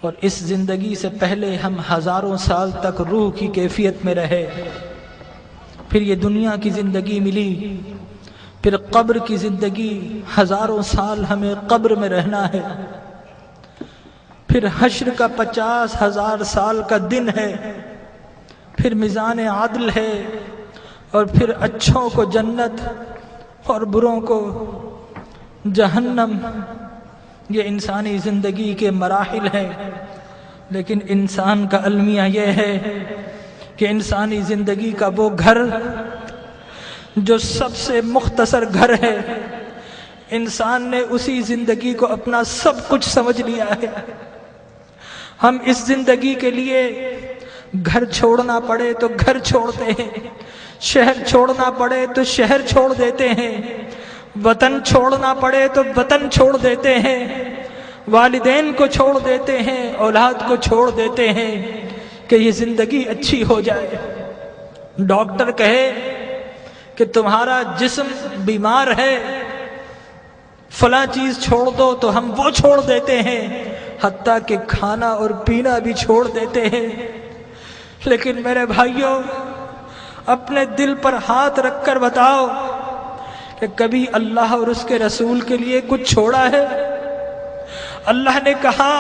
اور اس زندگی سے پہلے ہم ہزاروں سال تک روح کی کیفیت میں رہے، پھر یہ دنیا کی زندگی ملی، پھر قبر کی زندگی، ہزاروں سال ہمیں قبر میں رہنا ہے، پھر حشر کا 50,000 سال کا دن ہے، پھر میزان عدل ہے، اور پھر اچھوں کو جنت اور بروں کو جہنم۔ یہ انسانی زندگی کے مراحل ہیں، لیکن انسان کا المیہ یہ ہے کہ انسانی زندگی کا وہ گھر جو سب سے مختصر گھر ہے، انسان نے اسی زندگی کو اپنا سب کچھ سمجھ لیا ہے۔ ہم اس زندگی کے لیے گھر چھوڑنا پڑے تو گھر چھوڑتے ہیں، شہر چھوڑنا پڑے تو شہر چھوڑ دیتے ہیں، وطن چھوڑنا پڑے تو وطن چھوڑ دیتے ہیں، والدین کو چھوڑ دیتے ہیں، اولاد کو چھوڑ دیتے ہیں کہ یہ زندگی اچھی ہو جائے۔ ڈاکٹر کہے کہ تمہارا جسم بیمار ہے، فلاں چیز چھوڑ دو، تو ہم وہ چھوڑ دیتے ہیں، حتیٰ کہ کھانا اور پینا بھی چھوڑ دیتے ہیں۔ لیکن میرے بھائیوں، اپنے دل پر ہاتھ رکھ کر بتاؤ کہ کبھی اللہ اور اس کے رسول کے لیے کچھ چھوڑا ہے؟ اللہ نے کہا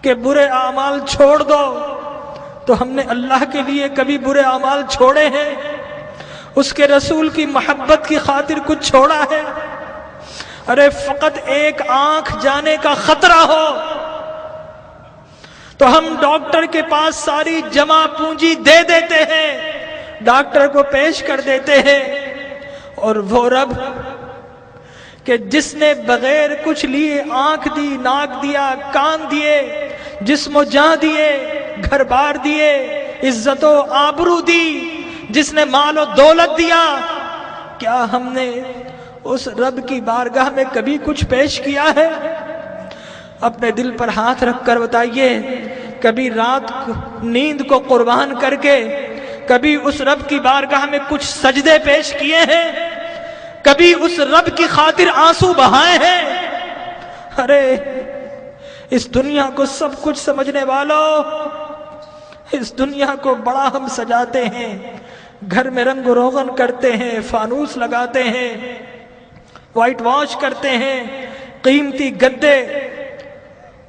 کہ برے اعمال چھوڑ دو، تو ہم نے اللہ کے لیے کبھی برے اعمال چھوڑے ہیں؟ اس کے رسول کی محبت کی خاطر کچھ چھوڑا ہے؟ ارے فقط ایک آنکھ جانے کا خطرہ ہو تو ہم ڈاکٹر کے پاس ساری جمع پونجی دے دیتے ہیں، ڈاکٹر کو پیش کر دیتے ہیں، اور وہ رب کہ جس نے بغیر کچھ لیے آنکھ دی، ناک دیا، کان دیے، جسم و جان دیے، گھر بار دیے، عزت و آبرو دی، جس نے مال و دولت دیا، کیا ہم نے اس رب کی بارگاہ میں کبھی کچھ پیش کیا ہے؟ اپنے دل پر ہاتھ رکھ کر بتائیے، کبھی رات نیند کو قربان کر کے کبھی اس رب کی بارگاہ میں کچھ سجدے پیش کیے ہیں؟ کبھی اس رب کی خاطر آنسو بہائے ہیں؟ ارے اس دنیا کو سب کچھ سمجھنے والوں، اس دنیا کو بڑا ہم سجاتے ہیں، گھر میں رنگ و روغن کرتے ہیں، فانوس لگاتے ہیں، وائٹ واش کرتے ہیں، قیمتی گدے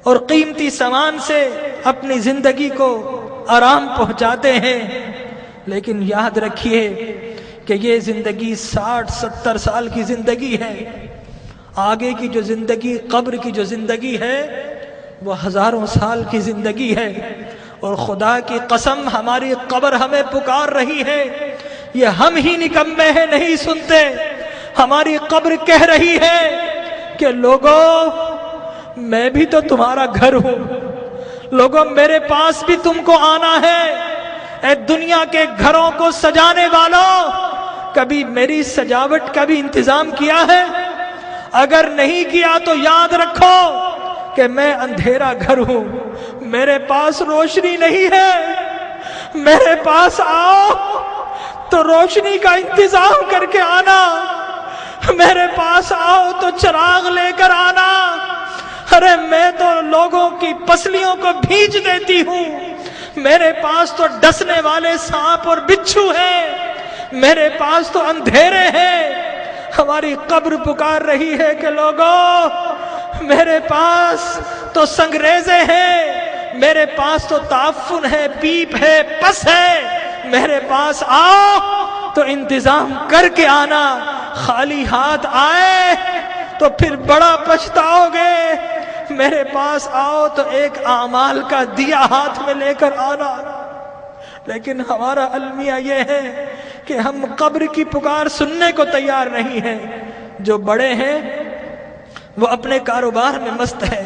اور قیمتی سامان سے اپنی زندگی کو آرام پہنچاتے ہیں، لیکن یاد رکھیے کہ یہ زندگی 60-70 سال کی زندگی ہے۔ آگے کی جو زندگی، قبر کی جو زندگی ہے، وہ ہزاروں سال کی زندگی ہے، اور خدا کی قسم ہماری قبر ہمیں پکار رہی ہے۔ یہ ہم ہی نکمے ہیں، نہیں سنتے، ہماری قبر کہہ رہی ہے کہ لوگوں میں بھی تو تمہارا گھر ہوں، لوگوں میرے پاس بھی تم کو آنا ہے۔ اے دنیا کے گھروں کو سجانے والوں، کبھی میری سجاوٹ کا بھی انتظام کیا ہے؟ اگر نہیں کیا تو یاد رکھو کہ میں اندھیرا گھر ہوں، میرے پاس روشنی نہیں ہے، میرے پاس آؤ تو روشنی کا انتظام کر کے آنا، میرے پاس آؤ تو چراغ لے کر آنا۔ ارے میں تو لوگوں کی پسلیوں کو بھیج دیتی ہوں، میرے پاس تو ڈسنے والے سانپ اور بچھو ہیں، میرے پاس تو اندھیرے ہیں۔ ہماری قبر پکار رہی ہے کہ لوگوں میرے پاس تو سنگریزے ہیں، میرے پاس تو تعفن ہے، پیپ ہے، پس ہے، میرے پاس آؤ تو انتظام کر کے آنا۔ خالی ہاتھ آئے تو پھر بڑا پچھتاؤ گے، میرے پاس آؤ تو ایک اعمال کا دیا ہاتھ میں لے کر آنا۔ لیکن ہمارا المیہ یہ ہے کہ ہم قبر کی پکار سننے کو تیار نہیں ہیں۔ جو بڑے ہیں وہ اپنے کاروبار میں مست ہے،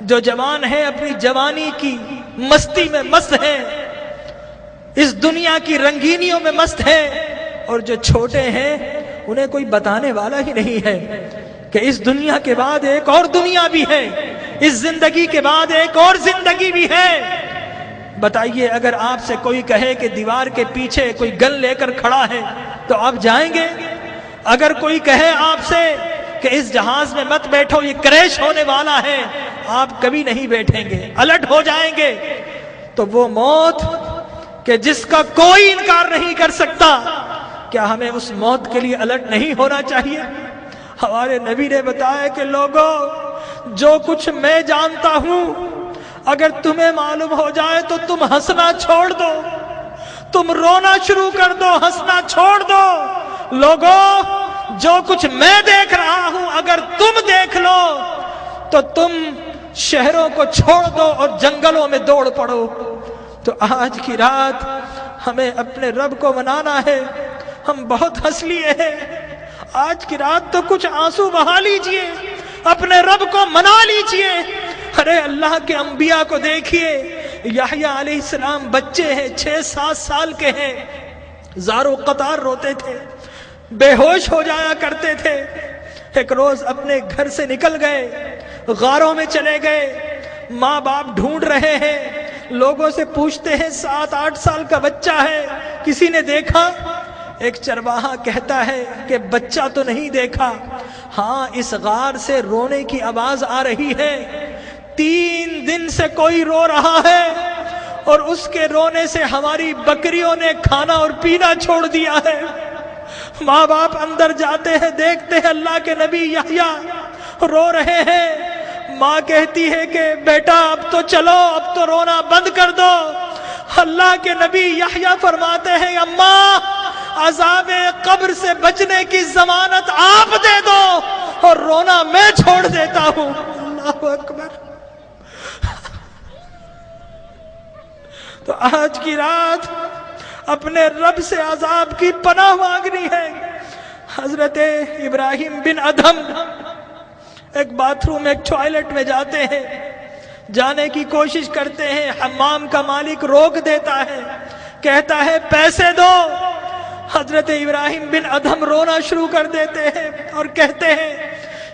جو جوان ہیں اپنی جوانی کی مستی میں مست ہیں، اس دنیا کی رنگینیوں میں مست ہیں، اور جو چھوٹے ہیں انہیں کوئی بتانے والا ہی نہیں ہے کہ اس دنیا کے بعد ایک اور دنیا بھی ہے، اس زندگی کے بعد ایک اور زندگی بھی ہے۔ بتائیے، اگر آپ سے کوئی کہے کہ دیوار کے پیچھے کوئی گن لے کر کھڑا ہے تو آپ جائیں گے؟ اگر کوئی کہے آپ سے کہ اس جہاز میں مت بیٹھو، یہ کریش ہونے والا ہے، آپ کبھی نہیں بیٹھیں گے، الٹ ہو جائیں گے۔ تو وہ موت کہ جس کا کوئی انکار نہیں کر سکتا، کیا ہمیں اس موت کے لیے الٹ نہیں ہونا چاہیے؟ ہمارے نبی نے بتایا کہ لوگوں، جو کچھ میں جانتا ہوں اگر تمہیں معلوم ہو جائے تو تم ہنسنا چھوڑ دو، تم رونا شروع کر دو، ہنسنا چھوڑ دو۔ لوگوں، جو کچھ میں دیکھ رہا ہوں اگر تم دیکھ لو تو تم شہروں کو چھوڑ دو اور جنگلوں میں دوڑ پڑو۔ تو آج کی رات ہمیں اپنے رب کو منانا ہے۔ ہم بہت ہنس لیے ہیں، آج کی رات تو کچھ آنسو بہا لیجئے، اپنے رب کو منا لیجئے۔ ارے اللہ کے انبیاء کو دیکھیے، یحییٰ علیہ السلام بچے ہیں، 6-7 سال کے ہیں، زارو قطار روتے تھے، بے ہوش ہو جایا کرتے تھے۔ ایک روز اپنے گھر سے نکل گئے، غاروں میں چلے گئے، ماں باپ ڈھونڈ رہے ہیں، لوگوں سے پوچھتے ہیں 7-8 سال کا بچہ ہے، کسی نے دیکھا؟ ایک چرواہا کہتا ہے کہ بچہ تو نہیں دیکھا، ہاں اس غار سے رونے کی آواز آ رہی ہے، 3 دن سے کوئی رو رہا ہے اور اس کے رونے سے ہماری بکریوں نے کھانا اور پینا چھوڑ دیا ہے۔ ماں باپ اندر جاتے ہیں، دیکھتے ہیں اللہ کے نبی یحییٰ رو رہے ہیں۔ ماں کہتی ہے کہ بیٹا اب تو چلو، اب تو رونا بند کر دو۔ اللہ کے نبی یحییٰ فرماتے ہیں اماں، عذاب قبر سے بچنے کی ضمانت آپ دے دو اور رونا میں چھوڑ دیتا ہوں۔ اللہ اکبر۔ تو آج کی رات اپنے رب سے عذاب کی پناہ مانگنی ہے۔ حضرت ابراہیم بن ادھم ایک باتھ روم، ایک ٹوائلٹ میں جاتے ہیں، جانے کی کوشش کرتے ہیں، حمام کا مالک روک دیتا ہے، کہتا ہے پیسے دو۔ حضرت ابراہیم بن ادھم رونا شروع کر دیتے ہیں اور کہتے ہیں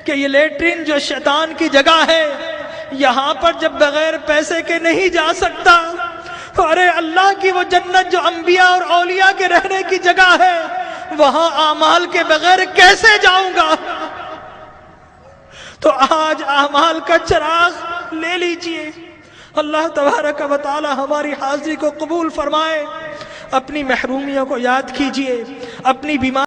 کہ یہ لیٹرین جو شیطان کی جگہ ہے، یہاں پر جب بغیر پیسے کے نہیں جا سکتا، ارے اللہ کی وہ جنت جو انبیاء اور اولیاء کے رہنے کی جگہ ہے، وہاں اعمال کے بغیر کیسے جاؤں گا؟ تو آج اعمال کا چراغ لے لیجئے۔ اللہ تبارک و تعالی ہماری حاضری کو قبول فرمائے۔ اپنی محرومیوں کو یاد کیجئے، اپنی بیماری